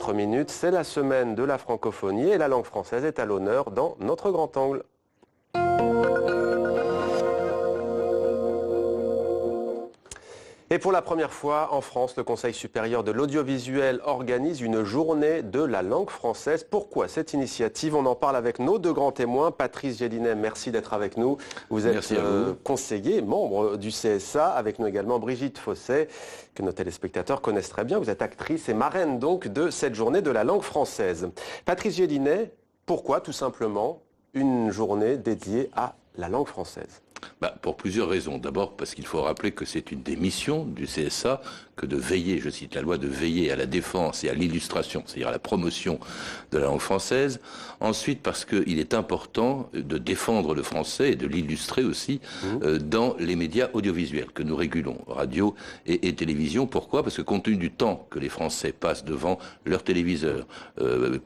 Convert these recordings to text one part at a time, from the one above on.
4 minutes. C'est la semaine de la francophonie et la langue française est à l'honneur dans notre grand angle. Et pour la première fois en France, le Conseil supérieur de l'audiovisuel organise une journée de la langue française. Pourquoi cette initiative? On en parle avec nos deux grands témoins. Patrice Gélinet, merci d'être avec nous. Vous êtes conseiller, membre du CSA. Avec nous également Brigitte Fosset, que nos téléspectateurs connaissent très bien. Vous êtes actrice et marraine donc de cette journée de la langue française. Patrice Gélinet, pourquoi tout simplement une journée dédiée à la langue française? Pour plusieurs raisons. D'abord parce qu'il faut rappeler que c'est une des missions du CSA que de veiller, je cite la loi, de veiller à la défense et à l'illustration, c'est-à-dire à la promotion de la langue française. Ensuite parce qu'il est important de défendre le français et de l'illustrer aussi dans les médias audiovisuels que nous régulons, radio et télévision. Pourquoi? Parce que compte tenu du temps que les Français passent devant leur téléviseur,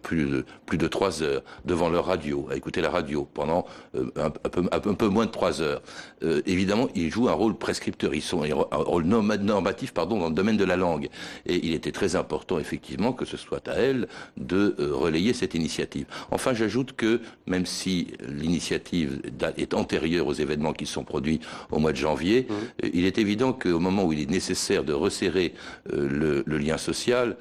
plus de 3 heures, devant leur radio, à écouter la radio pendant un peu moins de 3 heures, évidemment, ils jouent un rôle prescripteur. Ils sont un rôle normatif, dans le domaine de la langue. Et il était très important, effectivement, que ce soit à elle de relayer cette initiative. Enfin, j'ajoute que, même si l'initiative est antérieure aux événements qui sont produits au mois de janvier, il est évident qu'au moment où il est nécessaire de resserrer le lien social,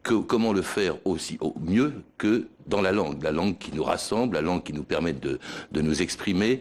comment le faire aussi au mieux que dans la langue qui nous rassemble, la langue qui nous permet de nous exprimer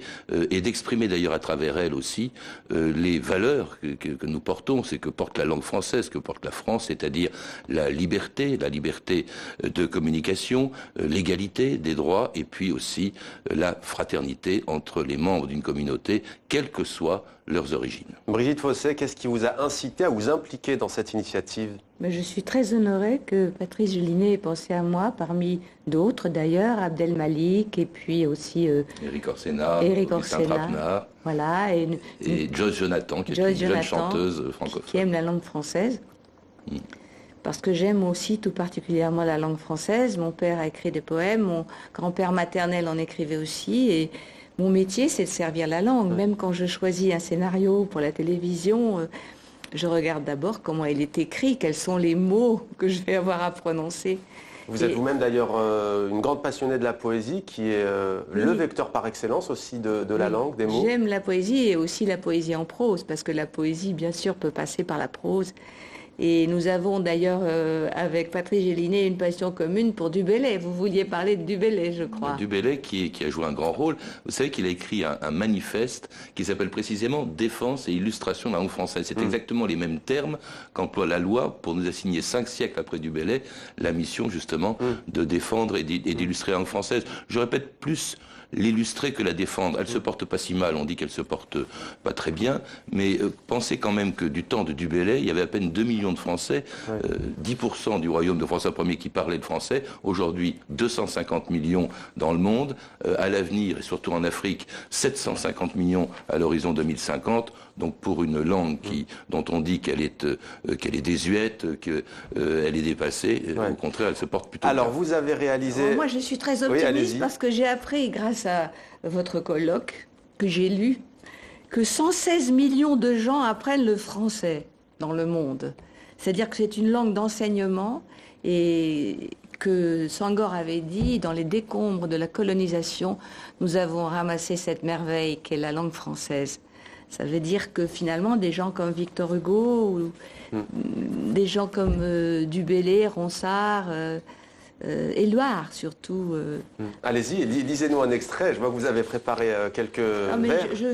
et d'exprimer d'ailleurs à travers elle aussi les valeurs que nous portons, c'est que porte la langue française, que porte la France, c'est-à-dire la liberté de communication, l'égalité des droits et puis aussi la fraternité entre les membres d'une communauté, quelles que soient leurs origines. Brigitte Fosset, qu'est-ce qui vous a incité à vous impliquer dans cette initiative? Mais je suis très honorée que Patrice Gélinet ait pensé à moi, parmi d'autres d'ailleurs, Abdel Malik et puis aussi Éric Orsena, voilà, et Joyce Jonathan, qui est une jeune chanteuse francophone. Qui aime la langue française. Parce que j'aime aussi tout particulièrement la langue française. Mon père a écrit des poèmes, mon grand-père maternel en écrivait aussi, et mon métier, c'est de servir la langue. Même quand je choisis un scénario pour la télévision, je regarde d'abord comment il est écrit, quels sont les mots que je vais avoir à prononcer. Vous êtes vous-même d'ailleurs une grande passionnée de la poésie, qui est le vecteur par excellence aussi de la langue, des mots. J'aime la poésie et aussi la poésie en prose, parce que la poésie, bien sûr, peut passer par la prose. Et nous avons d'ailleurs, avec Patrice Gélinet, une passion commune pour Du Bellay. Vous vouliez parler de Du Bellay, je crois. Du Bellay qui a joué un grand rôle. Vous savez qu'il a écrit un manifeste qui s'appelle précisément « Défense et illustration de la langue française ». C'est exactement les mêmes termes qu'emploie la loi pour nous assigner 5 siècles après Du Bellay la mission justement de défendre et d'illustrer la langue française. Je répète, plus l'illustrer que la défendre. Elle se porte pas si mal, on dit qu'elle se porte pas très bien, mais pensez quand même que du temps de Du Bellay, il y avait à peine 2 millions de Français, 10% du royaume de François Ier qui parlait le français. Aujourd'hui, 250 millions dans le monde. À l'avenir, et surtout en Afrique, 750 millions à l'horizon 2050. Donc pour une langue dont on dit qu'elle est désuète, qu'elle est dépassée, au contraire, elle se porte plutôt bien. Alors vous avez réalisé... Moi je suis très optimiste parce que j'ai appris, grâce à votre colloque que j'ai lu, que 116 millions de gens apprennent le français dans le monde. C'est-à-dire que c'est une langue d'enseignement et que Senghor avait dit, dans les décombres de la colonisation, nous avons ramassé cette merveille qu'est la langue française. Ça veut dire que finalement, des gens comme Victor Hugo, ou des gens comme Du Bellay, Ronsard, Éluard surtout. Allez-y, lisez-nous un extrait. Je vois que vous avez préparé quelques vers. Je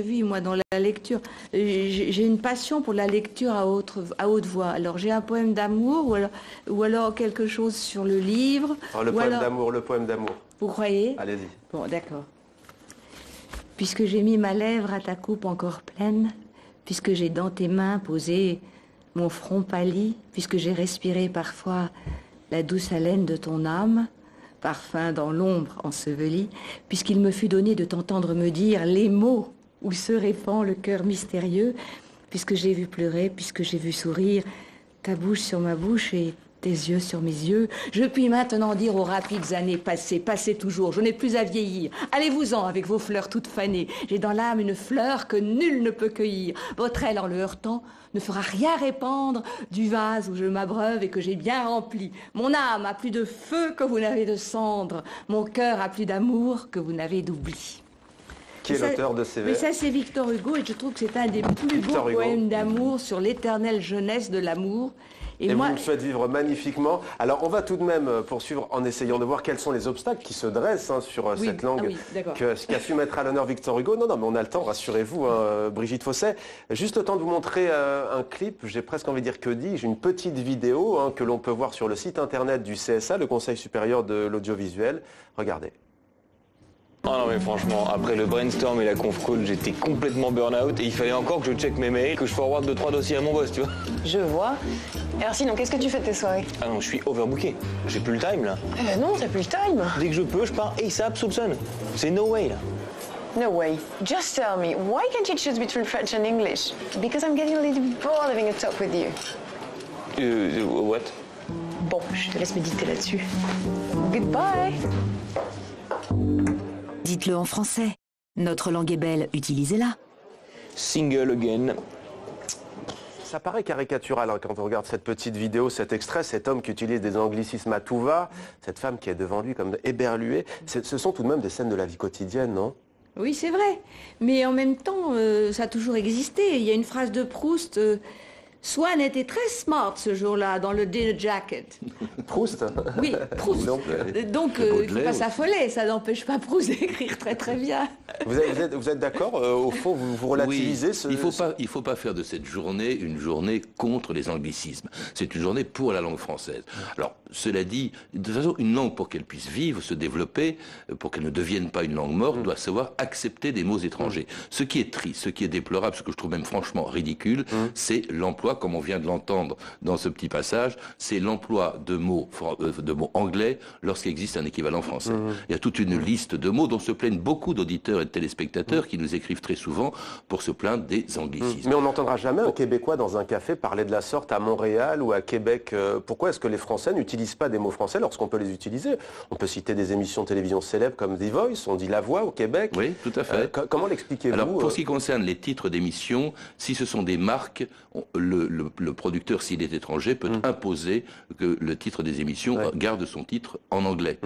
vis, moi, dans la lecture. J'ai une passion pour la lecture à haute voix. Alors, j'ai un poème d'amour ou alors quelque chose sur le livre. Alors, le poème d'amour. Vous croyez? Allez-y. Bon, d'accord. Puisque j'ai mis ma lèvre à ta coupe encore pleine, puisque j'ai dans tes mains posé mon front pâli, puisque j'ai respiré parfois la douce haleine de ton âme, parfum dans l'ombre enseveli, puisqu'il me fut donné de t'entendre me dire les mots où se répand le cœur mystérieux, puisque j'ai vu pleurer, puisque j'ai vu sourire ta bouche sur ma bouche, et Tes yeux sur mes yeux, je puis maintenant dire aux rapides années passées, passez toujours, je n'ai plus à vieillir. Allez-vous-en avec vos fleurs toutes fanées. J'ai dans l'âme une fleur que nul ne peut cueillir. Votre aile en le heurtant ne fera rien répandre du vase où je m'abreuve et que j'ai bien rempli. Mon âme a plus de feu que vous n'avez de cendre. Mon cœur a plus d'amour que vous n'avez d'oubli. Qui est l'auteur de ces vers? Mais ça, c'est Victor Hugo, et je trouve que c'est un des plus beaux poèmes d'amour sur l'éternelle jeunesse de l'amour. Et moi, vous me faites vivre magnifiquement. Alors, on va tout de même poursuivre en essayant de voir quels sont les obstacles qui se dressent sur cette langue qu'a su mettre à l'honneur Victor Hugo. Non, mais on a le temps, rassurez-vous, Brigitte Fosset. Juste le temps de vous montrer un clip, j'ai presque envie de dire que dis-je, une petite vidéo que l'on peut voir sur le site internet du CSA, le Conseil supérieur de l'audiovisuel. Regardez. Ah non mais franchement, après le brainstorm et la conf call, j'étais complètement burn-out et il fallait encore que je check mes mails, que je forward 2-3 dossiers à mon boss, tu vois. Je vois. Alors sinon, qu'est-ce que tu fais de tes soirées? Ah non, je suis overbooké. J'ai plus le time là. Non, t'as plus le time. Dès que je peux, je pars ASAP Soupçonne. C'est no way là. No way. Just tell me, why can't you choose between French and English? Because I'm getting a little bored having a talk with you. What? Bon, je te laisse méditer là-dessus. Goodbye. Dites-le en français. Notre langue est belle, utilisez-la. Single again. Ça paraît caricatural quand on regarde cette petite vidéo, cet extrait, cet homme qui utilise des anglicismes à tout va, cette femme qui est devant lui comme éberluée. Ce sont tout de même des scènes de la vie quotidienne, non? Oui, c'est vrai. Mais en même temps, ça a toujours existé. Il y a une phrase de Proust... Swann était très smart ce jour-là dans le dinner jacket. Proust? Oui, Proust. Donc il ne faut pas s'affoler, ça n'empêche pas Proust d'écrire très très bien. Vous êtes d'accord? Au fond, vous relativisez oui, il faut pas faire de cette journée une journée contre les anglicismes. C'est une journée pour la langue française. Alors, cela dit, de toute façon, une langue, pour qu'elle puisse vivre, se développer, pour qu'elle ne devienne pas une langue morte, doit savoir accepter des mots étrangers. Ce qui est triste, ce qui est déplorable, ce que je trouve même franchement ridicule, c'est l'emploi, comme on vient de l'entendre dans ce petit passage, c'est l'emploi de mots anglais lorsqu'il existe un équivalent français. Il y a toute une liste de mots dont se plaignent beaucoup d'auditeurs et de téléspectateurs qui nous écrivent très souvent pour se plaindre des anglicismes. Mais on n'entendra jamais un Québécois dans un café parler de la sorte à Montréal ou à Québec. Pourquoi est-ce que les Français n'utilisent pas des mots français lorsqu'on peut les utiliser? On peut citer des émissions de télévision célèbres comme The Voice, on dit La Voix au Québec. Oui, tout à fait. Comment l'expliquez-vous? Alors, pour ce qui concerne les titres d'émissions, si ce sont des marques, le producteur, s'il est étranger, peut imposer que le titre des émissions garde son titre en anglais.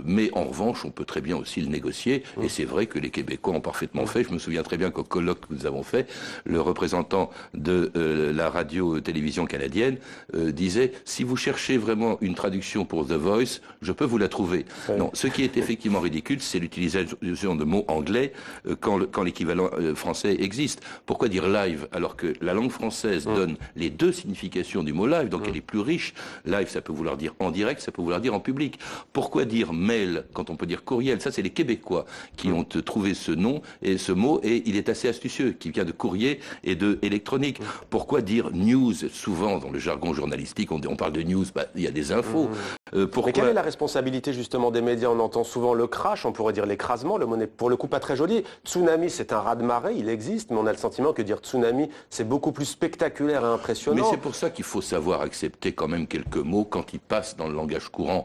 Mais en revanche, on peut très bien aussi le négocier, et c'est vrai que les Québécois ont parfaitement fait. Je me souviens très bien qu'au colloque que nous avons fait, le représentant de la radio-télévision canadienne disait « Si vous cherchez vraiment une traduction pour The Voice, je peux vous la trouver. » Non, ce qui est effectivement ridicule, c'est l'utilisation de mots anglais quand l'équivalent français existe. Pourquoi dire live alors que la langue française donne les deux significations du mot live, donc elle est plus riche. Live, ça peut vouloir dire en direct, ça peut vouloir dire en public. Pourquoi dire mail quand on peut dire courriel? Ça, c'est les Québécois qui ont trouvé ce nom et ce mot, et il est assez astucieux, qui vient de courrier et de électronique. Pourquoi dire news? Souvent, dans le jargon journalistique, on parle de news, il y a des infos. Mais quelle est la responsabilité justement des médias? On entend souvent le crash, on pourrait dire l'écrasement, le mot n'est pour le coup pas très joli. Tsunami, c'est un raz-de-marée, il existe, mais on a le sentiment que dire tsunami, c'est beaucoup plus spectaculaire et impressionnant. Mais c'est pour ça qu'il faut savoir accepter quand même quelques mots quand ils passent dans le langage courant.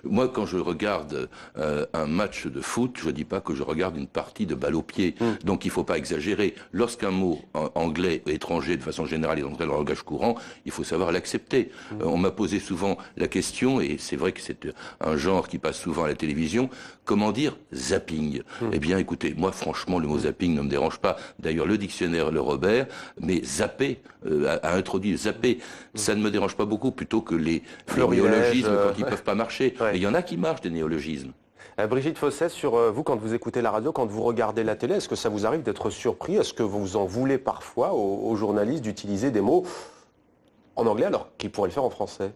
Moi, quand je regarde un match de foot, je dis pas que je regarde une partie de balle au pied. Donc il faut pas exagérer. Lorsqu'un mot anglais étranger, de façon générale, est entré dans le langage courant, il faut savoir l'accepter. On m'a posé souvent la question, et c'est vrai que c'est un genre qui passe souvent à la télévision, comment dire zapping? Eh bien, écoutez, moi, franchement, le mot zapping ne me dérange pas. D'ailleurs, le dictionnaire Le Robert, mais zapper, a introduit zapper, ça ne me dérange pas beaucoup, plutôt que les néologismes quand ils peuvent pas marcher. Et il y en a qui marchent, des néologismes. Brigitte Fosset, sur vous, quand vous écoutez la radio, quand vous regardez la télé, est-ce que ça vous arrive d'être surpris? Est-ce que vous en voulez parfois aux journalistes d'utiliser des mots en anglais alors qu'ils pourraient le faire en français?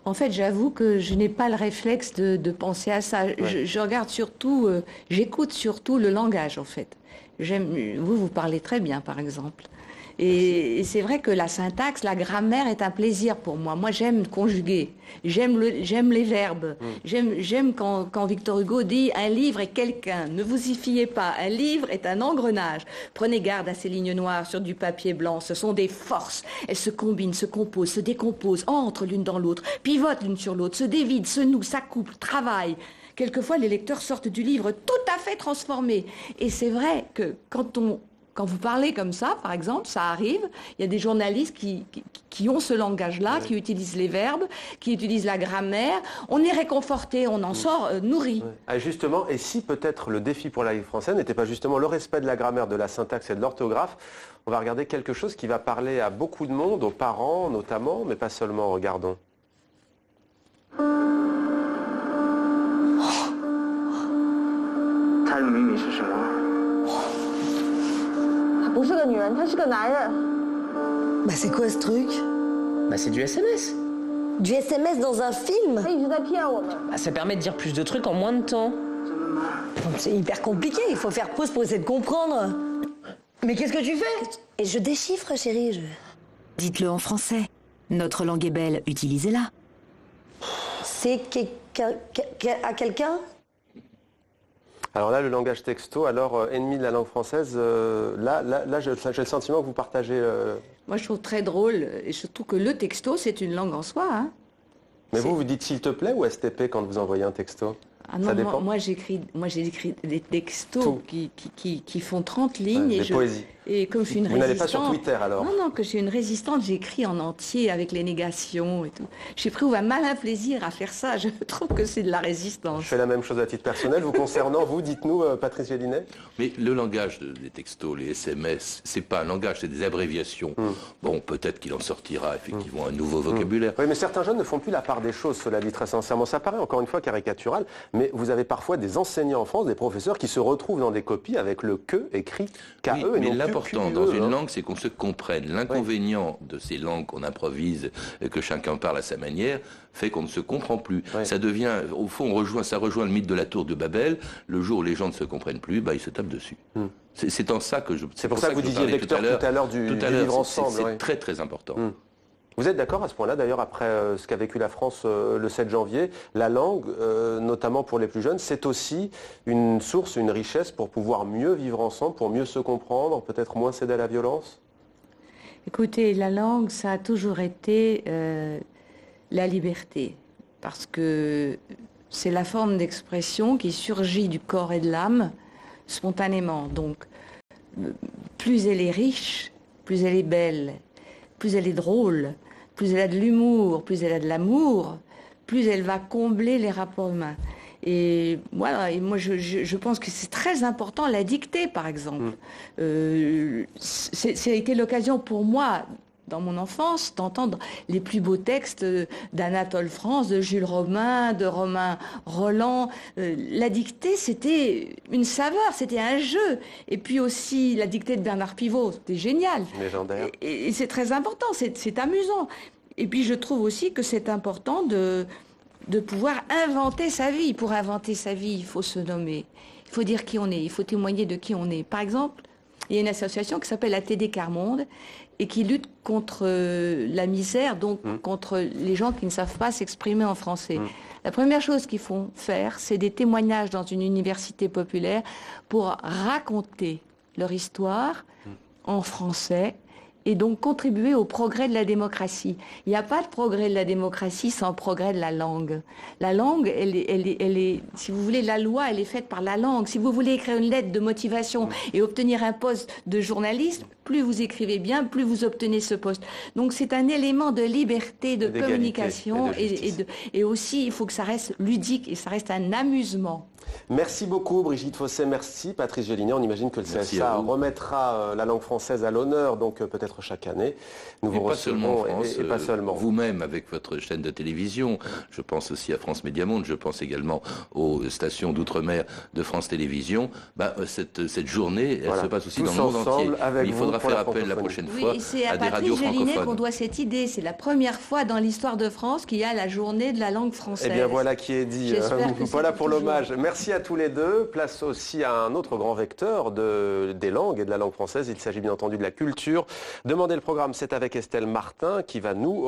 En fait, j'avoue que je n'ai pas le réflexe de penser à ça. Je regarde surtout, j'écoute surtout le langage, en fait. Vous parlez très bien, par exemple. Et c'est vrai que la syntaxe, la grammaire est un plaisir pour moi. Moi, j'aime conjuguer, j'aime les verbes. J'aime quand Victor Hugo dit « un livre est quelqu'un, ne vous y fiez pas, un livre est un engrenage. Prenez garde à ces lignes noires sur du papier blanc, ce sont des forces. Elles se combinent, se composent, se décomposent, entrent l'une dans l'autre, pivotent l'une sur l'autre, se dévident, se nouent, s'accouplent, travaillent. Quelquefois, les lecteurs sortent du livre tout à fait transformés. Et c'est vrai que quand vous parlez comme ça, par exemple, ça arrive, il y a des journalistes qui ont ce langage-là, qui utilisent les verbes, qui utilisent la grammaire. On est réconforté, on en sort nourri. Ah, justement, et si peut-être le défi pour la langue française n'était pas justement le respect de la grammaire, de la syntaxe et de l'orthographe, on va regarder quelque chose qui va parler à beaucoup de monde, aux parents notamment, mais pas seulement. Regardons. 他的秘密是什么？ 不是个女人，他是个男人。Bah c'est quoi ce truc? Bah c'est du SMS. Du SMS dans un film? 他一直在骗我们。 Bah ça permet de dire plus de trucs en moins de temps. C'est hyper compliqué, il faut faire pause pour essayer de comprendre. Mais qu'est-ce que tu fais? Et je déchiffre, chérie, Dites-le en français. Notre langue est belle, utilisez-la. C'est à quelqu'un? Alors là, le langage texto, alors ennemi de la langue française, là j'ai le sentiment que vous partagez... Moi, je trouve très drôle, et je trouve que le texto, c'est une langue en soi. Hein. Mais vous dites s'il te plaît ou STP quand vous envoyez un texto? Ah non, ça dépend. Moi j'ai écrit des textos qui font 30 lignes. Ouais, des poésies. Et comme je suis une Vous n'allez pas sur Twitter alors? Non, que je suis une résistante, j'écris en entier avec les négations et tout. J'ai pris un malin plaisir à faire ça, je trouve que c'est de la résistance. Je fais la même chose à titre personnel. Vous concernant, vous, dites-nous, Patrice Gélinet? Mais le langage des textos, les SMS, c'est pas un langage, c'est des abréviations. Bon, peut-être qu'il en sortira effectivement un nouveau vocabulaire. Oui, mais certains jeunes ne font plus la part des choses, cela dit très sincèrement. Ça paraît encore une fois caricatural, mais vous avez parfois des enseignants en France, des professeurs qui se retrouvent dans des copies avec le que écrit KE oui, et mais non l'important dans une langue, c'est qu'on se comprenne. L'inconvénient de ces langues qu'on improvise, que chacun parle à sa manière, fait qu'on ne se comprend plus. Ça devient, au fond, ça rejoint le mythe de la tour de Babel. Le jour où les gens ne se comprennent plus, bah, ils se tapent dessus. C'est en ça que je... C'est pour ça que vous disiez lecteur tout à l'heure du vivre ensemble. C'est très très important. Vous êtes d'accord à ce point-là, d'ailleurs, après ce qu'a vécu la France le 7 janvier, la langue, notamment pour les plus jeunes, c'est aussi une source, une richesse pour pouvoir mieux vivre ensemble, pour mieux se comprendre, peut-être moins céder à la violence? Écoutez, la langue, ça a toujours été la liberté, parce que c'est la forme d'expression qui surgit du corps et de l'âme spontanément. Donc, plus elle est riche, plus elle est belle, plus elle est drôle, plus elle a de l'humour, plus elle a de l'amour, plus elle va combler les rapports humains. Et voilà, et moi je pense que c'est très important la dictée, par exemple. Ça a été l'occasion pour moi, dans mon enfance, d'entendre les plus beaux textes d'Anatole France, de Jules Romain, de Romain Roland. La dictée, c'était une saveur, c'était un jeu. Et puis aussi la dictée de Bernard Pivot, c'était génial. Légendaire. Et c'est très important, c'est amusant. Et puis je trouve aussi que c'est important de pouvoir inventer sa vie. Pour inventer sa vie, il faut se nommer. Il faut dire qui on est, il faut témoigner de qui on est. Par exemple, il y a une association qui s'appelle ATD Quart Monde et qui lutte contre la misère, donc contre les gens qui ne savent pas s'exprimer en français. La première chose qu'ils font faire, c'est des témoignages dans une université populaire pour raconter leur histoire en français et donc contribuer au progrès de la démocratie. Il n'y a pas de progrès de la démocratie sans progrès de la langue. La langue, elle est, si vous voulez, la loi, elle est faite par la langue. Si vous voulez écrire une lettre de motivation et obtenir un poste de journaliste, plus vous écrivez bien, plus vous obtenez ce poste. Donc c'est un élément de liberté, de communication et aussi il faut que ça reste ludique et ça reste un amusement. Merci beaucoup Brigitte Fossé, merci Patrice Gélinet. On imagine que le CSA remettra la langue française à l'honneur, donc peut-être chaque année. Nous vous recevons, et pas seulement. Vous-même avec votre chaîne de télévision, je pense aussi à France Média Monde, je pense également aux stations d'outre-mer de France Télévisions. Cette journée, elle se passe aussi dans le monde entier. Il faudra faire appel la prochaine fois à des radios francophones. C'est à Patrice Gélinet qu'on doit cette idée. C'est la première fois dans l'histoire de France qu'il y a la journée de la langue française. Eh bien voilà qui est dit. Voilà pour l'hommage. Merci à tous les deux. Place aussi à un autre grand vecteur des langues et de la langue française. Il s'agit bien entendu de la culture. Demandez le programme, c'est avec Estelle Martin qui va nous